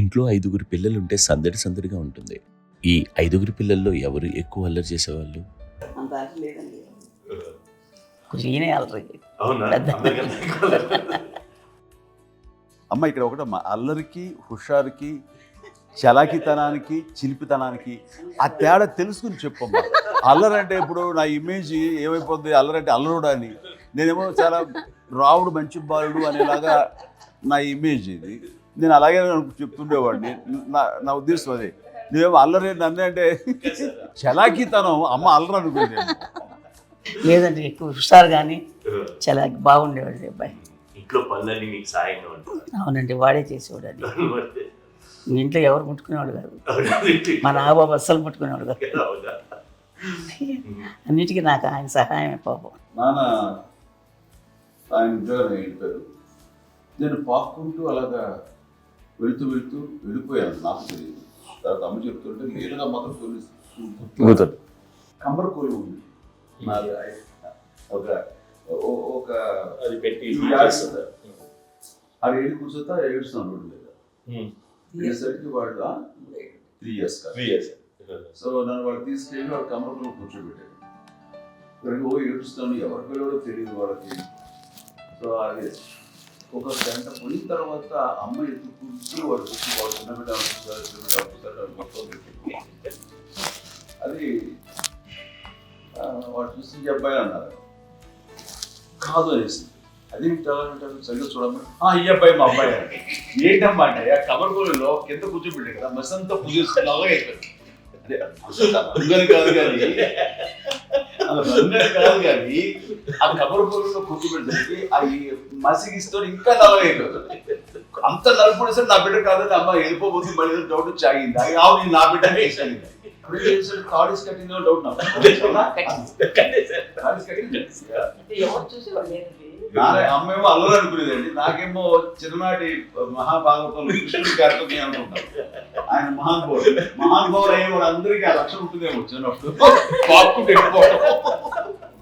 ఇంట్లో 5గురు పిల్లలుంటే సందడి సందడిగా ఉంటుంది. ఈ 5గురు పిల్లల్లో ఎవరు ఎక్కువ అల్లరి చేసేవాళ్ళు? అంత అల్లరి లేదండి. కొంచెం ఈయనే అల్లరి. అవునా? అమ్మ ఇక్కడ ఒకటమ్మా, అల్లరికి హుషారుకి చలాకితనానికి చిలిపితనానికి ఆ తేడా తెలుసుకుని చెప్పమ్మా. అల్లరి అంటే ఇప్పుడు నా ఇమేజ్ ఏమైపోద్ది, అల్లరి అంటే అల్లరుడు అని, నేనేమో చాలా రావుడు మంచి బాలుడు అనేలాగా నా ఇమేజ్ ఇది. నేను అలాగే చెప్తుండేవాడిని. నా ఉద్దేశం అదే. నువ్వేమో అల్లరి నన్ను అంటే చలాకితనం, అమ్మ అల్లరి అనుకుంది. లేదంటే ఎక్కువ హుషారు కానీ చాలా బాగుండేవాడు అబ్బాయి. ఇంట్లో పనులన్నీ మీకు సాయంగా ఉంటుంది. అవునండి, వాడే చేసేవాడు. అది ఇంట్లో ఎవరు ముట్టుకునేవాడు కాదు. మా నాగబాబు అస్సలు ముట్టుకునేవాడు కాదు. అన్నిటికీ నాకు ఆయన సహాయమే పాపం. నాన్న ఆయన ఉద్యోగం వెళ్ళిపోయారు. నేను పాక్కుంటూ అలాగా వెళుతూ వెళ్ళిపోయాను. నాకు తెలియదు. తర్వాత అమ్మ చెప్తుంటే నేరుగా మాత్రం పోలీసు కమ్మరకోలు ఉంది. నాది ఒక అది పెట్టి అది ఏడు కూర్చోతా ఏడుస్తున్నాను రోడ్డు మీద. ఏసరికి వాళ్ళు 3 years. సో నన్ను వాళ్ళు తీసుకెళ్ళి వాళ్ళు కమ్మరకోలు కూర్చోబెట్టారు. ఇక్కడికి ఏడుస్తాను, ఎవరి పిల్లడో తెలియదు వాళ్ళకి. సో అది ఒక గంట పోయిన తర్వాత అమ్మ ఎత్తుకుంటూ వాడు కూర్చోవాలి, చిన్నబిడ్డ మొత్తం పెట్టి అది వాడు చూసి ఈ అబ్బాయి అన్నారు. కాదు అనేసి అది సరిగ్గా చూడమని, ఈ అబ్బాయి మా అబ్బాయి అంటే ఏంటమ్మా అంటే కమర్గోలులో కింద కూర్చోబెట్టాడు కదా, మసంతా పూజేసుకున్నాగా అయిపోయింది. అదే రంగని కాదు కానీ అలా రంగని కాదు కానీ ఆ కమర్గోలులో కూర్చోబెట్టడానికి అవి మసిగిస్తూ ఇంకా నలగైపోతుంది. అంత నలుపుడు సార్ నా బిడ్డ కాదని అమ్మ వెళ్ళిపోతుంది. మళ్ళీ డౌట్ వచ్చి ఆగింది. ఆగి నా బిడ్డ థర్డ్ ఇస్ కటింగ్ డౌట్ అమ్మేమో అల్లరి అనుకునేదండి. నాకేమో చిన్ననాటి మహాభాగవతం కృష్ణుడి గారితో అనుకుంటాను. ఆయన మహానుభావుడు అయ్యే వాళ్ళందరికీ ఆ లక్షణం ఉంటుందేమో చిన్నప్పుడు.